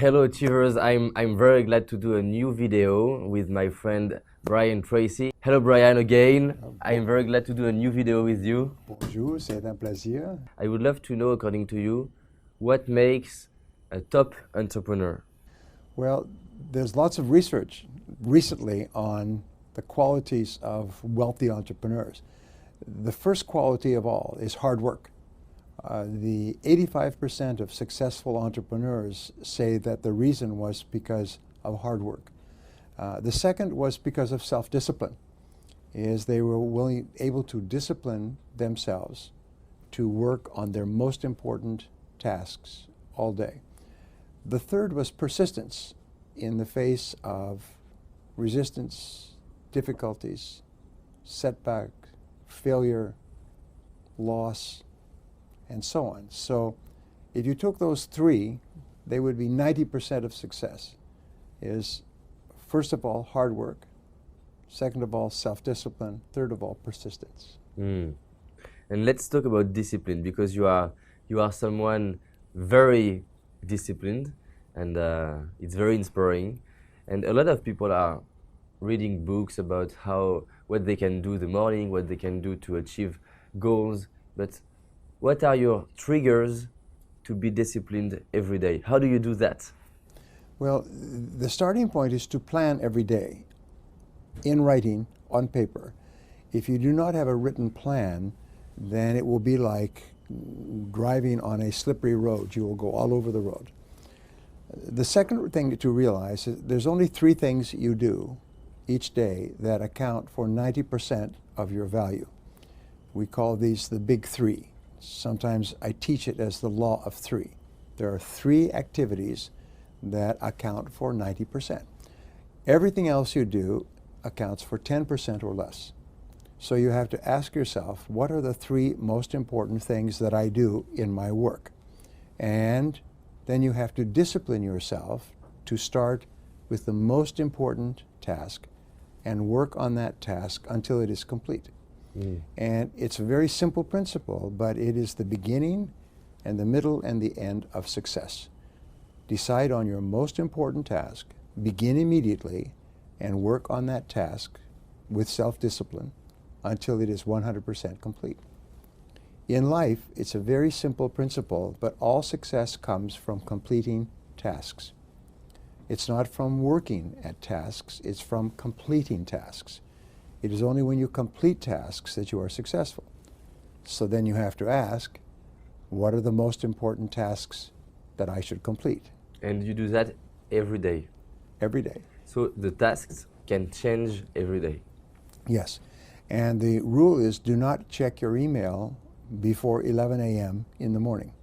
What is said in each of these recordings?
Hello achievers, I'm very glad to do a new video with my friend Brian Tracy. Hello Brian again. I'm very glad to do a new video with you. Bonjour, c'est un plaisir. I would love to know, according to you, what makes a top entrepreneur? Well, there's lots of research recently on the qualities of wealthy entrepreneurs. The first quality of all is hard work. The 85% of successful entrepreneurs say that the reason was because of hard work. The second was because of self-discipline, is they were able to discipline themselves to work on their most important tasks all day. The third was persistence in the face of resistance, difficulties, setback, failure, loss, and so on. So if you took those three, they would be 90% of success. Is first of all, hard work. Second of all, self-discipline. Third of all, persistence. And let's talk about discipline, because you are someone very disciplined, and it's very inspiring. And a lot of people are reading books about what they can do in the morning, what they can do to achieve goals. But what are your triggers to be disciplined every day? How do you do that? Well, the starting point is to plan every day in writing, on paper. If you do not have a written plan, then it will be like driving on a slippery road. You will go all over the road. The second thing to realize is there's only three things you do each day that account for 90% of your value. We call these the big three. Sometimes I teach it as the law of three. There are three activities that account for 90%. Everything else you do accounts for 10% or less. So you have to ask yourself, what are the three most important things that I do in my work? And then you have to discipline yourself to start with the most important task and work on that task until it is complete. And it's a very simple principle, but it is the beginning and the middle and the end of success. Decide on your most important task, begin immediately, and work on that task with self-discipline until it is 100% complete. In life, it's a very simple principle, but all success comes from completing tasks. It's not from working at tasks, it's from completing tasks. It is only when you complete tasks that you are successful. So then you have to ask, what are the most important tasks that I should complete? And you do that every day? Every day. So the tasks can change every day? Yes. And the rule is do not check your email before 11 a.m. in the morning.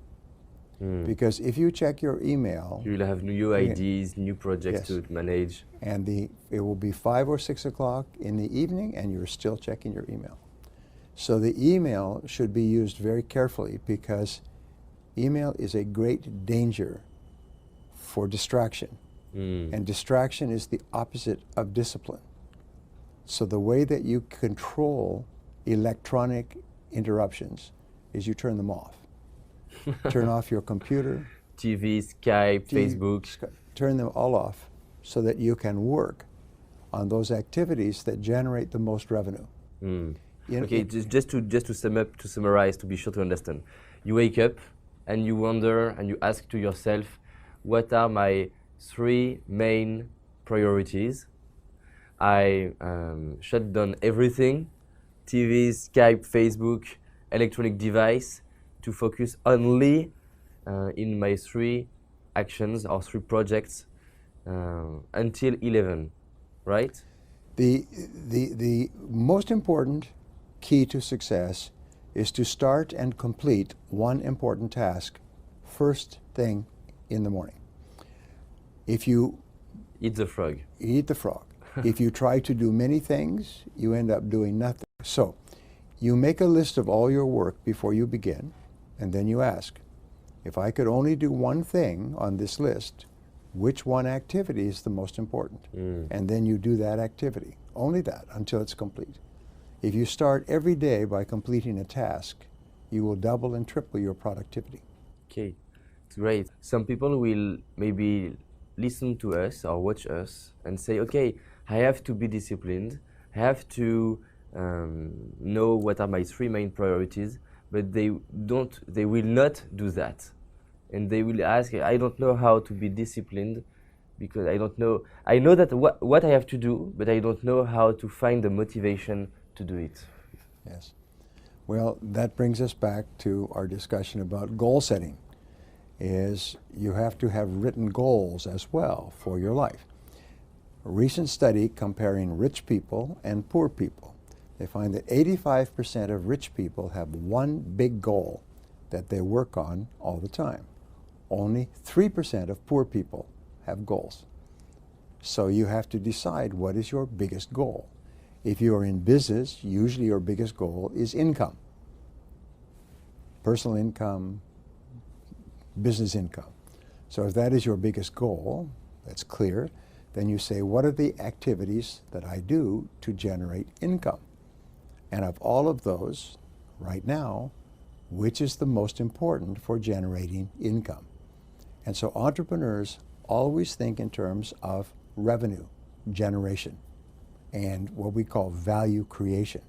Because if you check your email, you will have new ideas, new projects to manage. And it will be 5 or 6 o'clock in the evening and you're still checking your email. So the email should be used very carefully, because email is a great danger for distraction. And distraction is the opposite of discipline. So the way that you control electronic interruptions is you turn them off. Turn off your computer, TV, Skype, Facebook. Turn them all off so that you can work on those activities that generate the most revenue. Okay, just to sum up, to summarize, to be sure to understand. You wake up and you wonder and you ask to yourself, what are my three main priorities? I shut down everything, TV, Skype, Facebook, electronic device, to focus only in my three actions or three projects until 11, right? The most important key to success is to start and complete one important task first thing in the morning. If you eat the frog. Eat the frog. If you try to do many things, you end up doing nothing. So you make a list of all your work before you begin, and then you ask, if I could only do one thing on this list, which one activity is the most important? And then you do that activity, only that, until it's complete. If you start every day by completing a task, you will double and triple your productivity. Okay, it's great. Some people will maybe listen to us or watch us and say, okay, I have to be disciplined, I have to know what are my 3 main priorities, but they will not do that. And they will ask, I don't know how to be disciplined because I know that what I have to do, but I don't know how to find the motivation to do it. Yes. Well, that brings us back to our discussion about goal setting. Is you have to have written goals as well for your life. A recent study comparing rich people and poor people, they find that 85% of rich people have one big goal that they work on all the time. Only 3% of poor people have goals. So you have to decide what is your biggest goal. If you are in business, usually your biggest goal is income. Personal income, business income. So if that is your biggest goal, that's clear, then you say, what are the activities that I do to generate income? And of all of those, right now, which is the most important for generating income? And so entrepreneurs always think in terms of revenue generation and what we call value creation.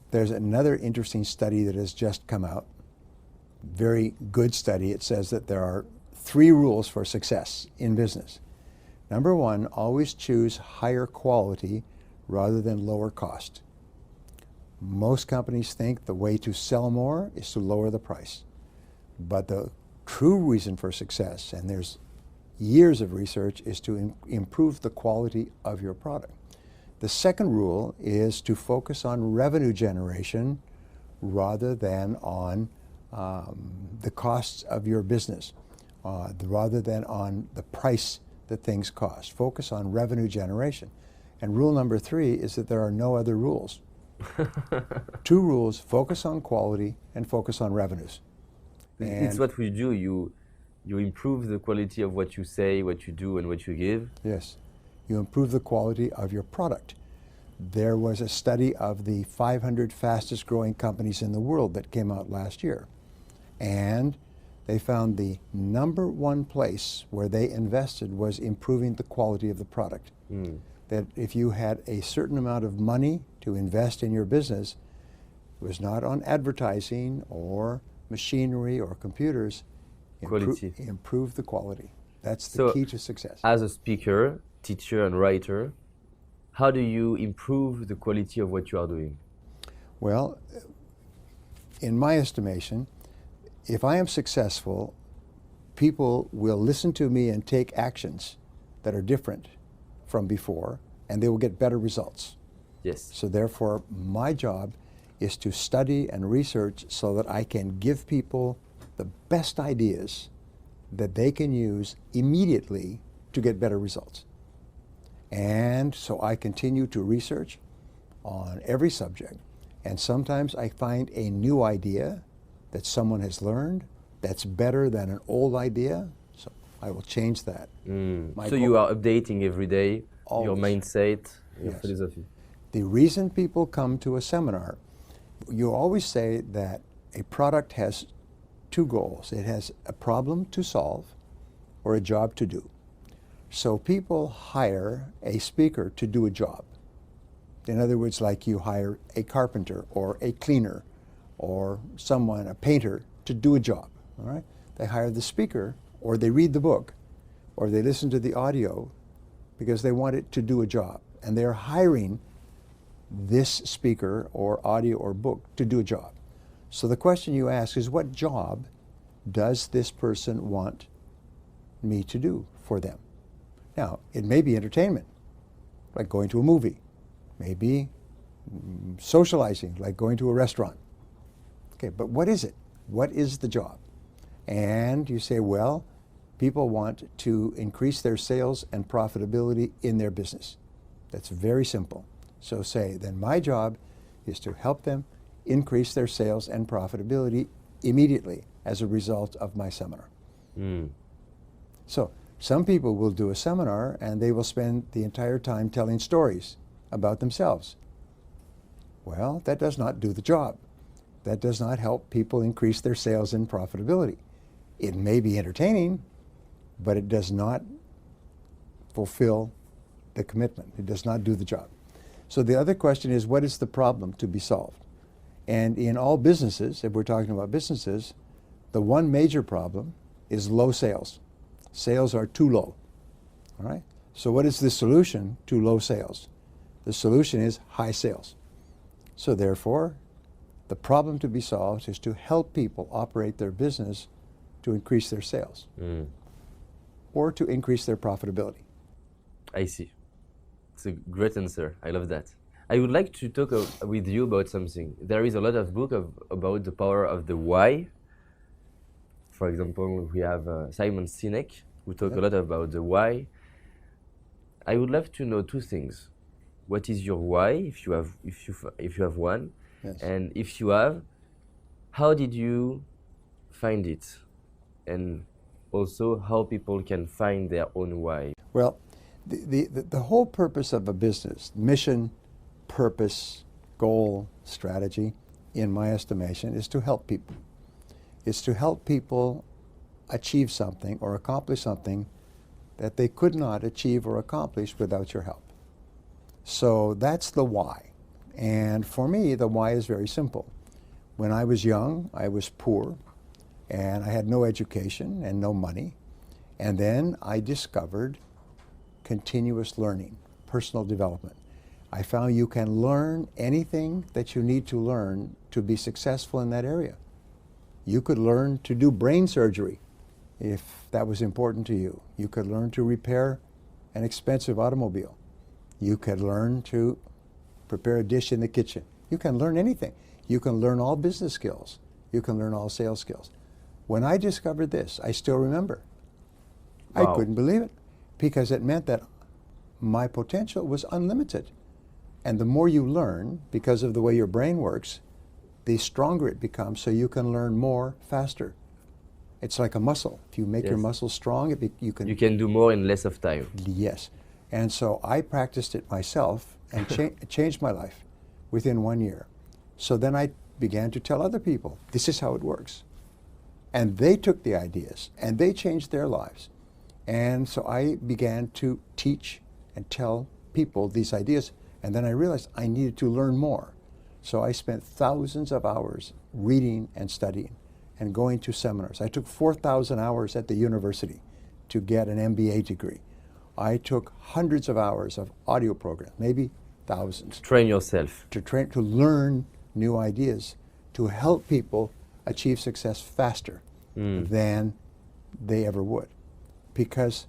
There's another interesting study that has just come out, very good study. It says that there are 3 rules for success in business. Number 1, always choose higher quality rather than lower cost. Most companies think the way to sell more is to lower the price. But the true reason for success, and there's years of research, is to improve the quality of your product. The second rule is to focus on revenue generation rather than on the costs of your business, rather than on the price that things cost. Focus on revenue generation. And rule number 3 is that there are no other rules. 2 rules: focus on quality and focus on revenues. It's what we do. You improve the quality of what you say, what you do, and what you give. Yes. You improve the quality of your product. There was a study of the 500 fastest growing companies in the world that came out last year. And they found the number 1 place where they invested was improving the quality of the product. That if you had a certain amount of money to invest in your business, it was not on advertising or machinery or computers. Improve the quality. That's the key to success. As a speaker, teacher, and writer, how do you improve the quality of what you are doing? Well, in my estimation, if I am successful, people will listen to me and take actions that are different from before, and they will get better results. Yes. So therefore, my job is to study and research so that I can give people the best ideas that they can use immediately to get better results. And so I continue to research on every subject. And sometimes I find a new idea that someone has learned that's better than an old idea. So I will change that. So you are updating every day your mindset, your Yes. philosophy. The reason people come to a seminar, you always say that a product has 2 goals. It has a problem to solve or a job to do. So people hire a speaker to do a job. In other words, like you hire a carpenter or a cleaner or someone, a painter, to do a job. All right? They hire the speaker, or they read the book, or they listen to the audio because they want it to do a job. And they're hiring this speaker or audio or book to do a job. So the question you ask is, what job does this person want me to do for them? Now, it may be entertainment, like going to a movie. Maybe socializing, like going to a restaurant. Okay, but what is it? What is the job? And you say, well, people want to increase their sales and profitability in their business. That's very simple. So say, then my job is to help them increase their sales and profitability immediately as a result of my seminar. So some people will do a seminar and they will spend the entire time telling stories about themselves. Well, that does not do the job. That does not help people increase their sales and profitability. It may be entertaining, but it does not fulfill the commitment. It does not do the job. So the other question is, what is the problem to be solved? And in all businesses, if we're talking about businesses, the one major problem is low sales. Sales are too low. All right? So what is the solution to low sales? The solution is high sales. So therefore, the problem to be solved is to help people operate their business to increase their sales or to increase their profitability. I see. It's a great answer. I love that. I would like to talk with you about something. There is a lot of book about the power of the why. For example, we have Simon Sinek, who talk a lot about the why. I would love to know two things. What is your why, if you have one, Yes. and if you have, how did you find it, and also how people can find their own why? Well, the whole purpose of a business, mission, purpose, goal, strategy, in my estimation, is to help people. It's to help people achieve something or accomplish something that they could not achieve or accomplish without your help. So that's the why. And for me, the why is very simple. When I was young, I was poor, and I had no education and no money. And then I discovered continuous learning, personal development. I found you can learn anything that you need to learn to be successful in that area. You could learn to do brain surgery if that was important to you. You could learn to repair an expensive automobile. You could learn to prepare a dish in the kitchen. You can learn anything. You can learn all business skills. You can learn all sales skills. When I discovered this, I still remember. Wow. I couldn't believe it, because it meant that my potential was unlimited. And the more you learn, because of the way your brain works, the stronger it becomes, so you can learn more faster. It's like a muscle. If you make your muscle strong, you can do more in less of time. Yes. And so I practiced it myself and changed my life within 1 year. So then I began to tell other people, this is how it works. And they took the ideas and they changed their lives. And so I began to teach and tell people these ideas. And then I realized I needed to learn more. So I spent thousands of hours reading and studying and going to seminars. I took 4,000 hours at the university to get an MBA degree. I took hundreds of hours of audio programs, maybe thousands. Train yourself. To learn new ideas, to help people achieve success faster than they ever would. Because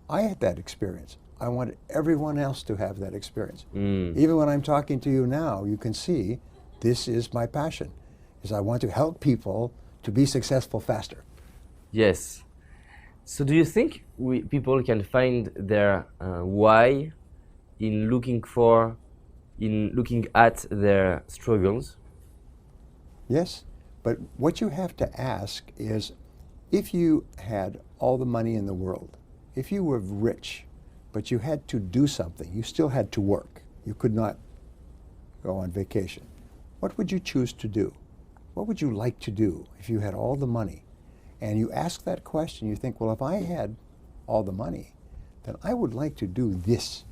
I had that experience. I wanted everyone else to have that experience. Even when I'm talking to you now, you can see this is my passion, is I want to help people to be successful faster. Yes. So do you think people can find their why in looking at their struggles? Yes, but what you have to ask is, if you had all the money in the world, if you were rich, but you had to do something, you still had to work, you could not go on vacation, what would you choose to do? What would you like to do if you had all the money? And you ask that question, you think, well, if I had all the money, then I would like to do this.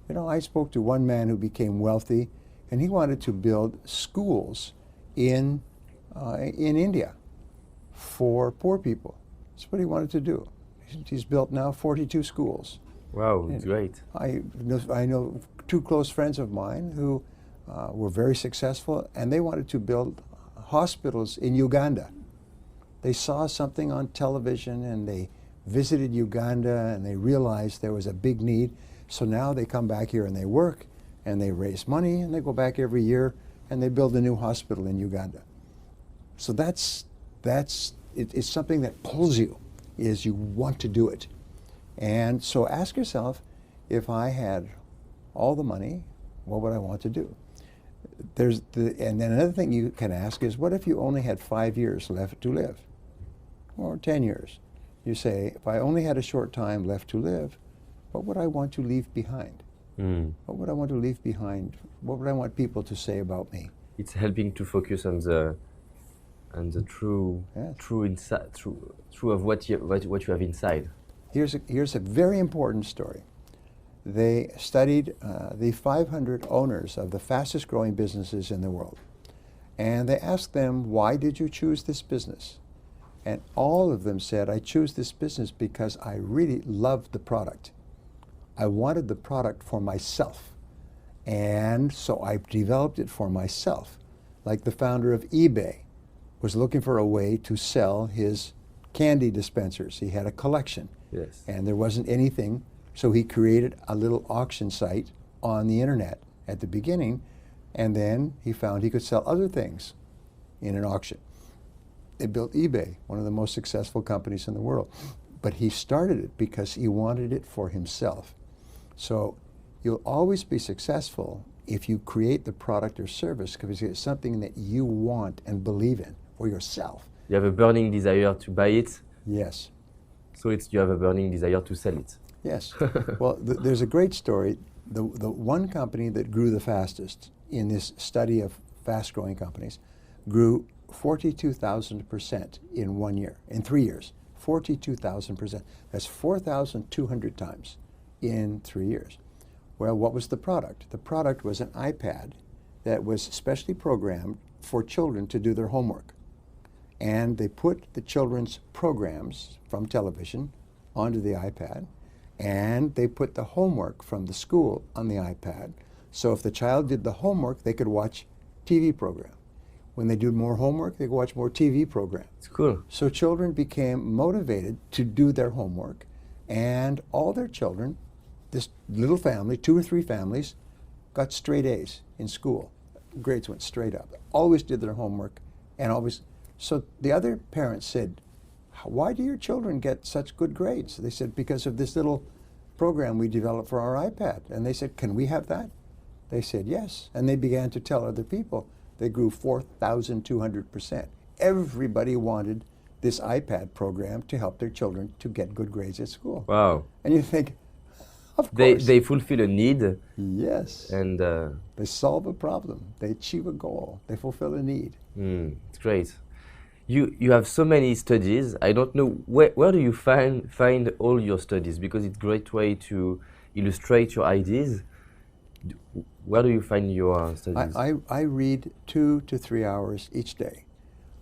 You know, I spoke to one man who became wealthy, and he wanted to build schools in India for poor people. That's what he wanted to do. He's built now 42 schools. Wow, it's great. I know two close friends of mine who were very successful, and they wanted to build hospitals in Uganda. They saw something on television and they visited Uganda and they realized there was a big need. So now they come back here and they work and they raise money and they go back every year and they build a new hospital in Uganda. So it's something that pulls you, is you want to do it. And so ask yourself, if I had all the money, what would I want to do? And then another thing you can ask is, what if you only had 5 years left to live? Or 10 years? You say, if I only had a short time left to live, what would I want to leave behind? What would I want to leave behind? What would I want people to say about me? It's helping to focus on the true of what you have inside. Here's a very important story. They studied the 500 owners of the fastest growing businesses in the world. And they asked them, why did you choose this business? And all of them said, I choose this business because I really loved the product. I wanted the product for myself. And so I developed it for myself. Like the founder of eBay was looking for a way to sell his candy dispensers. He had a collection. Yes. And there wasn't anything, so he created a little auction site on the internet at the beginning, and then he found he could sell other things in an auction. They built eBay, one of the most successful companies in the world. But he started it because he wanted it for himself. So you'll always be successful if you create the product or service because it's something that you want and believe in for yourself. You have a burning desire to buy it. Yes. So you have a burning desire to sell it. Yes. Well, there's a great story. The one company that grew the fastest in this study of fast-growing companies grew 42,000% in 1 year, in 3 years. 42,000%. That's 4,200 times in 3 years. Well, what was the product? The product was an iPad that was specially programmed for children to do their homework. And they put the children's programs from television onto the iPad, and they put the homework from the school on the iPad. So if the child did the homework, they could watch TV program. When they do more homework, they could watch more TV program. It's cool. So children became motivated to do their homework, and all their children, this little family, 2 or 3 families, got straight A's in school. Grades went straight up. Always did their homework, and always. So the other parents said, why do your children get such good grades? They said, because of this little program we developed for our iPad. And they said, can we have that? They said, yes. And they began to tell other people. They grew 4,200%. Everybody wanted this iPad program to help their children to get good grades at school. Wow. And you think, of course. They fulfill a need. Yes. And they solve a problem. They achieve a goal. They fulfill a need. It's great. You have so many studies. I don't know where do you find all your studies, because it's a great way to illustrate your ideas. Where do you find your studies? I read 2 to 3 hours each day.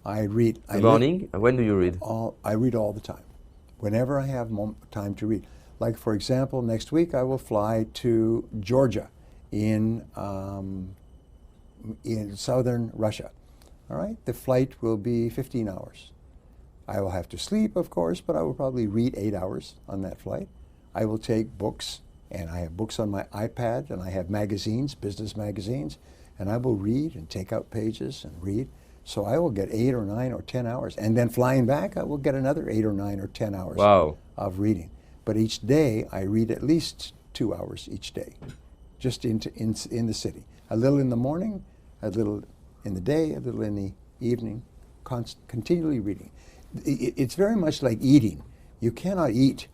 I read. In the morning? When do you read? I read all the time, whenever I have time to read. Like, for example, next week I will fly to Georgia in southern Russia. All right, the flight will be 15 hours. I will have to sleep, of course, but I will probably read 8 hours on that flight. I will take books, and I have books on my iPad, and I have magazines, business magazines, and I will read and take out pages and read. So I will get 8 or 9 or 10 hours. And then flying back, I will get another 8 or 9 or 10 hours of reading. But each day, I read at least 2 hours each day, just in the city. A little in the morning, a little in the day, a little in the evening, continually reading. It's very much like eating. You cannot eat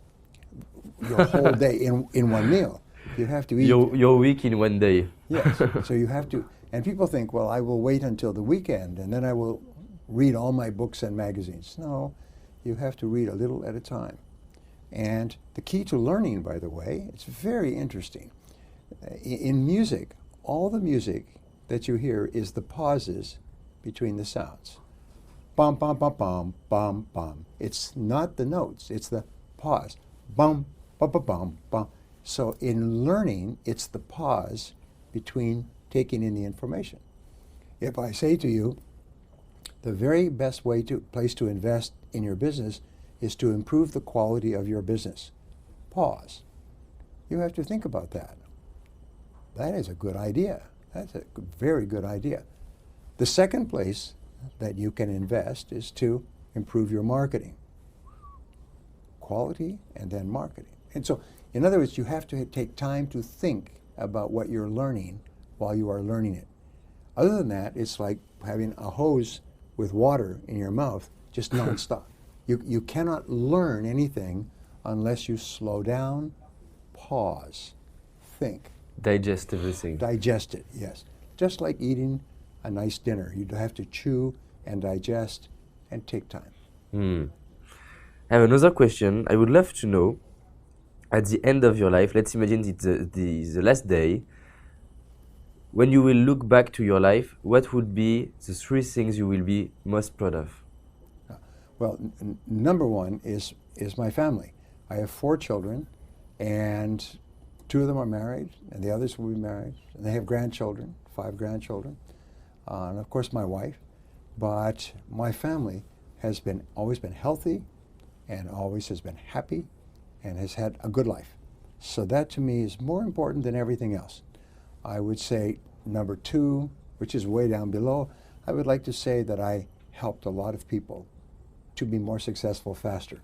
your whole day in one meal. You have to eat your week in one day. Yes. So you have to. And people think, well, I will wait until the weekend and then I will read all my books and magazines. No, you have to read a little at a time. And the key to learning, by the way, it's very interesting. In music, all the music that you hear is the pauses between the sounds. Bum, bum, bum, bum, bum, bum. It's not the notes, it's the pause. Bum, bum, bum, bum, bum. So in learning, it's the pause between taking in the information. If I say to you, the very best place to invest in your business is to improve the quality of your business. Pause. You have to think about that. That is a good idea. That's a very good idea. The second place that you can invest is to improve your marketing. Quality and then marketing. And so, in other words, you have to take time to think about what you're learning while you are learning it. Other than that, it's like having a hose with water in your mouth just nonstop. You cannot learn anything unless you slow down, pause, think. Digest everything. Digest it, yes. Just like eating a nice dinner. You have to chew and digest and take time. I have another question. I would love to know, at the end of your life, let's imagine it's the last day, when you will look back to your life, what would be the three things you will be most proud of? Well, number one is my family. I have 4 children, and 2 of them are married, and the others will be married. And they have grandchildren, 5 grandchildren, and of course my wife. But my family has always been healthy, and always has been happy, and has had a good life. So that to me is more important than everything else. I would say number 2, which is way down below, I would like to say that I helped a lot of people to be more successful faster.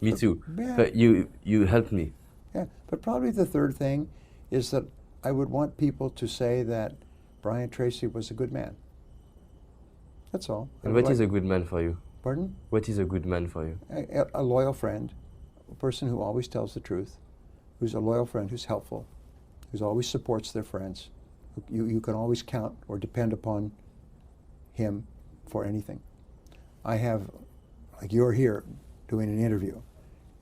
Me too. Yeah. But you helped me. Yeah, but probably the third thing is that I would want people to say that Brian Tracy was a good man. That's all. And what is a good man for you? Pardon? What is a good man for you? A loyal friend, a person who always tells the truth, who's a loyal friend, who's helpful, who always supports their friends. You can always count or depend upon him for anything. I have, like you're here doing an interview,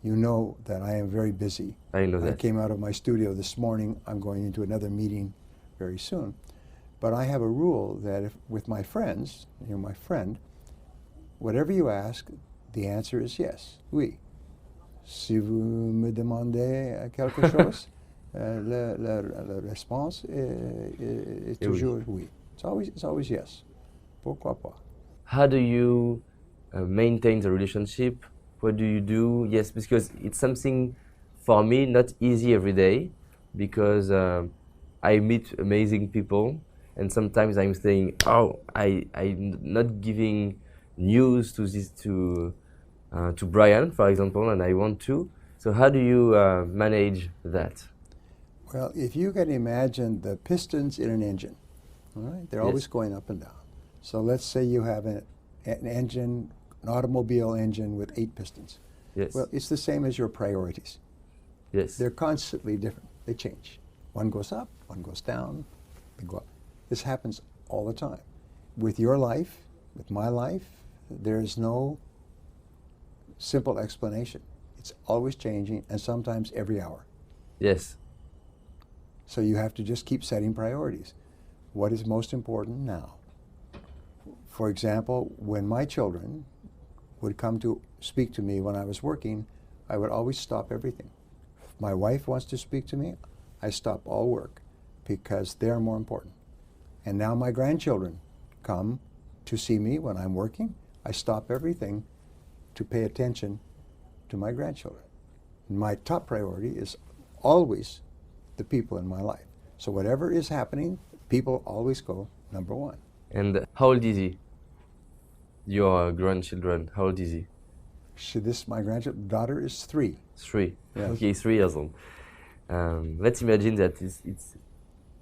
you know that I am very busy. I know that. I came out of my studio this morning. I'm going into another meeting very soon. But I have a rule that if, with my friends, you're my friend, whatever you ask, the answer is yes, oui. Si vous me demandez quelque chose, la réponse est toujours oui. It's always yes. Pourquoi pas? How do you maintain the relationship? What do you do? Yes, because it's something for me not easy every day, because I meet amazing people, and sometimes I'm saying, oh, I'm not giving news to Brian, for example, and I want to. So how do you manage that? Well, if you can imagine the pistons in an engine, all right, they're always going up and down. So let's say you have an engine, an automobile engine with 8 pistons. Yes. Well, it's the same as your priorities. Yes. They're constantly different. They change. One goes up, one goes down, they go up. This happens all the time. With your life, with my life, there's no simple explanation. It's always changing, and sometimes every hour. Yes. So you have to just keep setting priorities. What is most important now? For example, when my children would come to speak to me when I was working, I would always stop everything. If my wife wants to speak to me, I stop all work because they're more important. And now my grandchildren come to see me when I'm working. I stop everything to pay attention to my grandchildren. My top priority is always the people in my life. So whatever is happening, people always go number 1. And how old is he? Your grandchildren, how old is he? My daughter is 3. 3. Yes. Okay, 3 years old. Let's imagine that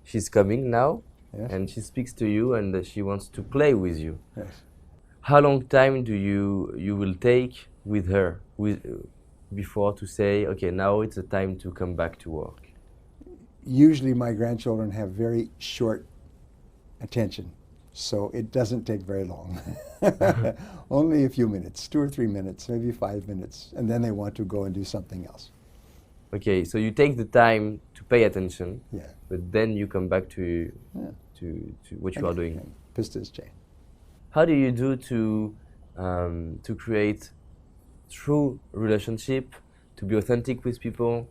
she's coming now, Yes. and she speaks to you, and she wants to play with you. Yes. How long time do you will take with her before to say, okay, now it's the time to come back to work? Usually my grandchildren have very short attention, so it doesn't take very long. Only a few minutes, 2 or 3 minutes, maybe 5 minutes, and then they want to go and do something else. Okay, so you take the time to pay attention, Yeah. but then you come back to what you are doing. Pistons change. How do you do to create true relationship, to be authentic with people?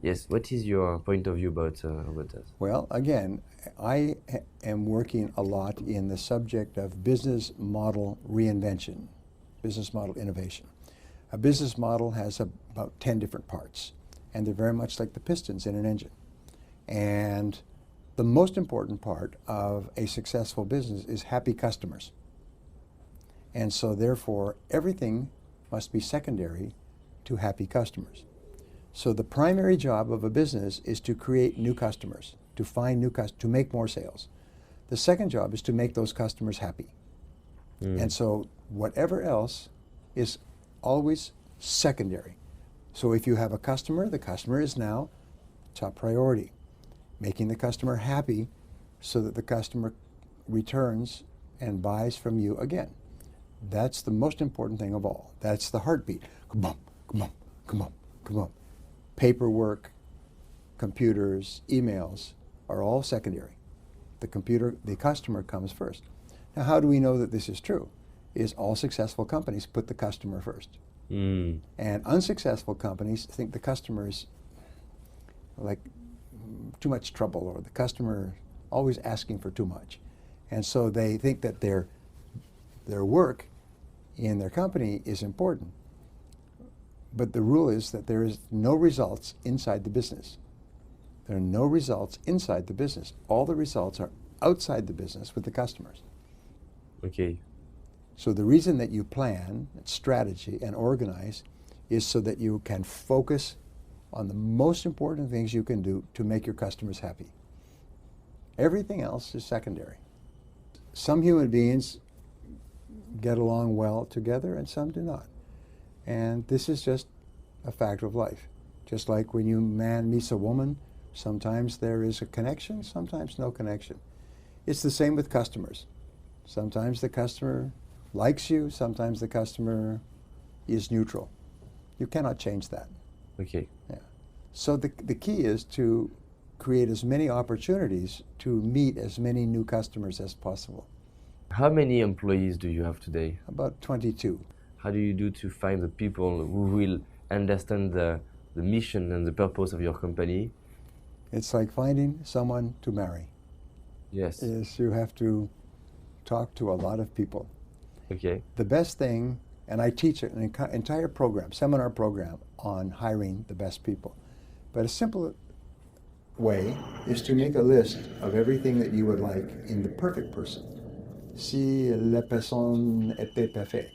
Yes, what is your point of view about that? Well, again, I am working a lot in the subject of business model reinvention, business model innovation. A business model has about 10 different parts, and they're very much like the pistons in an engine. And the most important part of a successful business is happy customers. And so therefore, everything must be secondary to happy customers. So the primary job of a business is to create new customers, to find new customers, to make more sales. The second job is to make those customers happy. And so whatever else is always secondary. So if you have a customer, the customer is now top priority. Making the customer happy so that the customer returns and buys from you again. That's the most important thing of all. That's the heartbeat. Come on, come on, come on, come on. Paperwork, computers, emails are all secondary. The customer comes first. Now, how do we know that this is true? Is all successful companies put the customer first. Mm. And unsuccessful companies think the customer is like too much trouble, or the customer always asking for too much. And so they think that their work in their company is important. But the rule is that there is no results inside the business. There are no results inside the business. All the results are outside the business with the customers. Okay. So the reason that you plan, strategy, and organize is so that you can focus on the most important things you can do to make your customers happy. Everything else is secondary. Some human beings get along well together and some do not. And this is just a fact of life. Just like when man meets a woman, sometimes there is a connection, sometimes no connection. It's the same with customers. Sometimes the customer likes you, sometimes the customer is neutral. You cannot change that. Okay. Yeah. So the key is to create as many opportunities to meet as many new customers as possible. How many employees do you have today? About 22. How do you do to find the people who will understand the mission and the purpose of your company? It's like finding someone to marry. Yes. Is you have to talk to a lot of people. Okay. The best thing, and I teach an entire program, seminar program on hiring the best people. But a simple way is to make a list of everything that you would like in the perfect person. Si la personne était parfaite,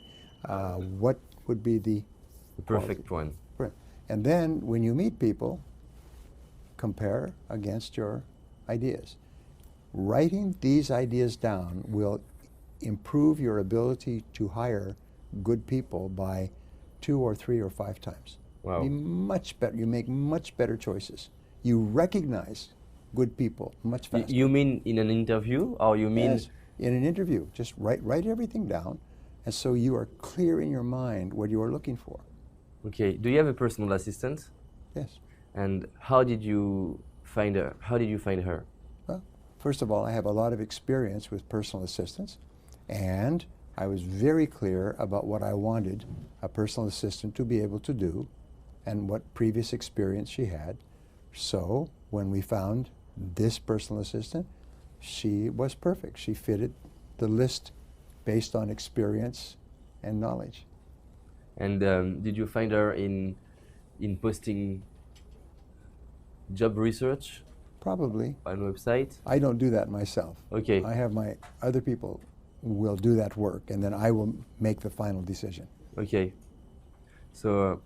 what would be the perfect one? And then when you meet people, compare against your ideas. Writing these ideas down will improve your ability to hire good people by 2 or 3 or 5 times. Wow. Be much better. You make much better choices. You recognize good people much faster. You mean in an interview, or you mean? Yes, in an interview. Just write everything down, and so you are clear in your mind what you are looking for. Okay. Do you have a personal assistant? Yes. And how did you find her? How did you find her? Well, first of all, I have a lot of experience with personal assistants, and I was very clear about what I wanted a personal assistant to be able to do and what previous experience she had. So when we found this personal assistant, she was perfect. She fitted the list based on experience and knowledge. And did you find her in posting job research? Probably. On website? I don't do that myself. Okay. I have my other people will do that work, and then I will make the final decision. Okay. So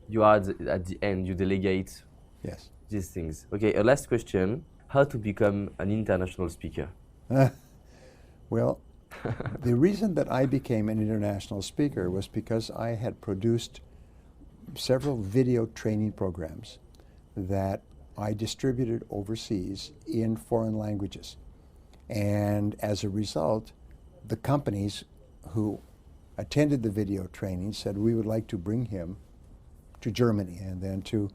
you are at the end, you delegate. Yes. These things. Okay, a last question. How to become an international speaker? Well, the reason that I became an international speaker was because I had produced several video training programs that I distributed overseas in foreign languages. And as a result, the companies who attended the video training said, we would like to bring him to Germany and then to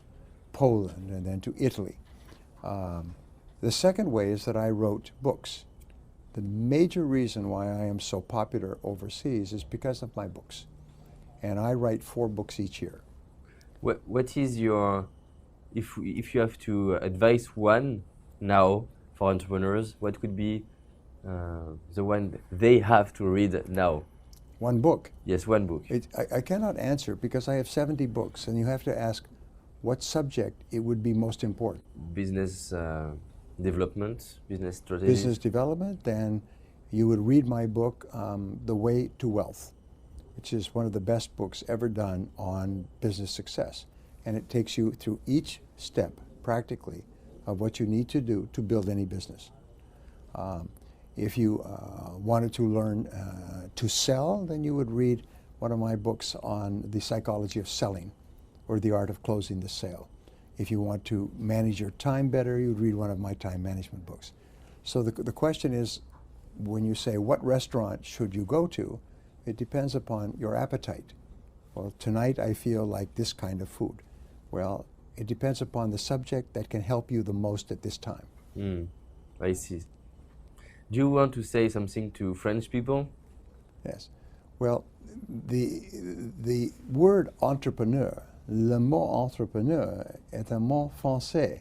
Poland and then to Italy. The second way is that I wrote books. The major reason why I am so popular overseas is because of my books. And I write 4 books each year. What is your, if you have to advise one now for entrepreneurs, what could be the one they have to read now? One book? Yes, one book. I cannot answer because I have 70 books, and you have to ask what subject it would be most important. Business development, business strategy. Business development, then you would read my book, The Way to Wealth, which is one of the best books ever done on business success. And it takes you through each step, practically, of what you need to do to build any business. If you wanted to learn to sell, then you would read one of my books on the psychology of selling or the art of closing the sale. If you want to manage your time better, you would read one of my time management books. So the question is, when you say what restaurant should you go to, It depends upon your appetite. Well, tonight I feel like this kind of food. Well, it depends upon the subject that can help you the most at this time. I see. Do you want to say something to French people? Yes. Well, the word entrepreneur, le mot entrepreneur est un mot français.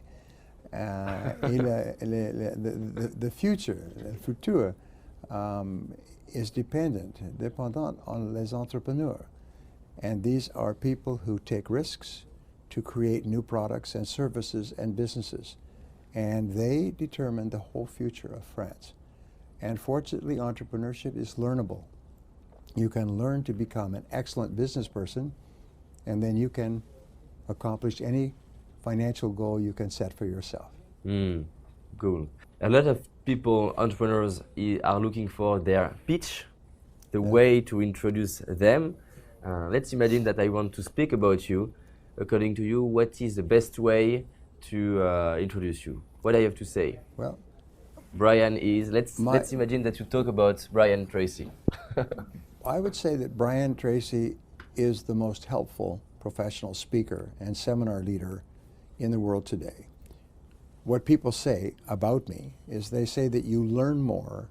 The future, le futur, is dépendant on les entrepreneurs. And these are people who take risks to create new products and services and businesses. And they determine the whole future of France. And fortunately, entrepreneurship is learnable. You can learn to become an excellent business person, and then you can accomplish any financial goal you can set for yourself. Cool. A lot of people, entrepreneurs, are looking for their pitch, the way to introduce them. Let's imagine that I want to speak about you. According to you, what is the best way to introduce you? What I have to say? Well, Brian is, let's imagine that you talk about Brian Tracy. I would say that Brian Tracy is the most helpful professional speaker and seminar leader in the world today. What people say about me is they say that you learn more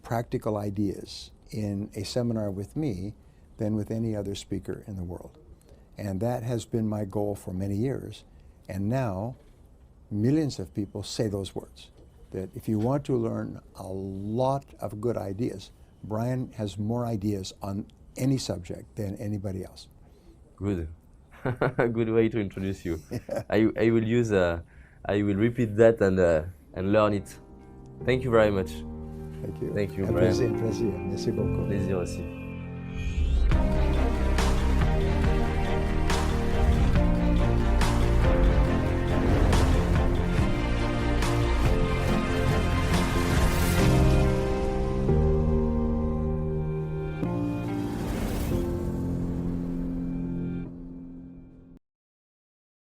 practical ideas in a seminar with me than with any other speaker in the world. And that has been my goal for many years. And now millions of people say those words, that if you want to learn a lot of good ideas, Brian has more ideas on any subject than anybody else. Good. Good way to introduce you. I will repeat that and learn it. Thank you very much. Thank you. Thank you, Un Brian. plaisir. Merci beaucoup. Plaisir aussi.